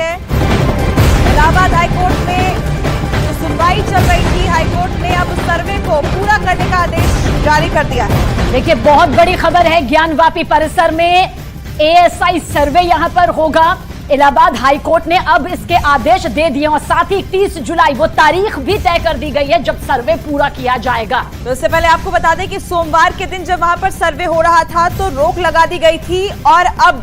है। इलाहाबाद हाईकोर्ट में जो सुनवाई चल रही थी, हाईकोर्ट ने अब सर्वे को पूरा करने का आदेश जारी कर दिया है। देखिए, बहुत बड़ी खबर है। ज्ञानवापी परिसर में एएसआई सर्वे यहां पर होगा। इलाहाबाद हाईकोर्ट ने अब इसके आदेश दे दिए और साथ ही 30 जुलाई वो तारीख भी तय कर दी गई है जब सर्वे पूरा किया जाएगा। तो इससे पहले आपको बता दें कि सोमवार के दिन जब वहां पर सर्वे हो रहा था तो रोक लगा दी गई थी और अब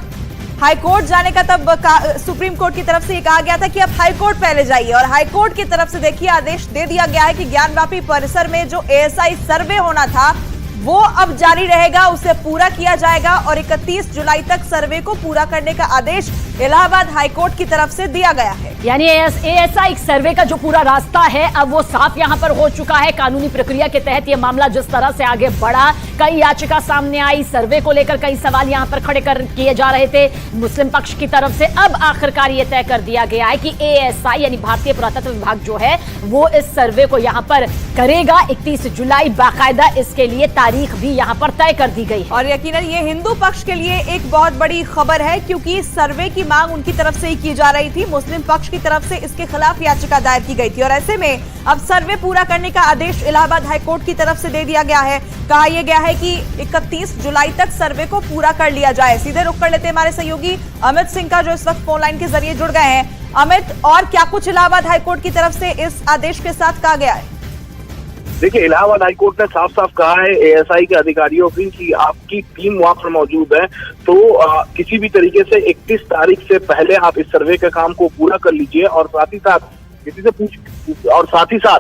हाईकोर्ट जाने का तब सुप्रीम कोर्ट की तरफ से ये कहा गया था कि अब हाईकोर्ट पहले जाइए और हाईकोर्ट की तरफ से देखिए आदेश दे दिया गया है कि ज्ञानवापी परिसर में जो एएसआई सर्वे होना था वो अब जारी रहेगा, उसे पूरा किया जाएगा और 31 जुलाई तक सर्वे को पूरा करने का आदेश इलाहाबाद हाईकोर्ट की तरफ से दिया गया है। यानी एएसआई सर्वे का जो पूरा रास्ता है अब वो साफ यहां पर हो चुका है। कानूनी प्रक्रिया के तहत ये मामला जिस तरह से आगे बढ़ा, कई याचिका सामने आई, सर्वे को लेकर कई सवाल यहां पर खड़े किए जा रहे थे मुस्लिम पक्ष की तरफ से। अब आखिरकार ये तय कर दिया गया है कि एएसआई यानी भारतीय पुरातत्व विभाग जो है वो इस सर्वे को यहां पर करेगा। 31 जुलाई बाकायदा इसके लिए तारीख भी यहां पर तय कर दी गई है। और यकीनन ये हिंदू पक्ष के लिए एक बहुत बड़ी खबर है क्योंकि सर्वे की मांग उनकी तरफ से ही की जा रही थी। मुस्लिम पक्ष की तरफ से इसके खिलाफ याचिका दायर की गई थी और ऐसे में अब सर्वे पूरा करने का आदेश इलाहाबाद हाईकोर्ट की तरफ से दे दिया गया है। कहा यह गया है कि 31 जुलाई तक सर्वे को पूरा कर लिया जाए। सीधे रुख कर लेते हैं हमारे सहयोगी अमित सिंह का जो इस वक्त फोन लाइन के जरिए जुड़ गए हैं। अमित, और क्या कुछ इलाहाबाद हाईकोर्ट की तरफ से इस आदेश के साथ कहा गया है? देखिए, इलाहाबाद हाईकोर्ट ने साफ साफ कहा है एएसआई के अधिकारियों की कि आपकी टीम वहां पर मौजूद है तो किसी भी तरीके से 31 तारीख से पहले आप इस सर्वे के काम को पूरा कर लीजिए और साथ ही साथ किसी से पूछ और साथ ही साथ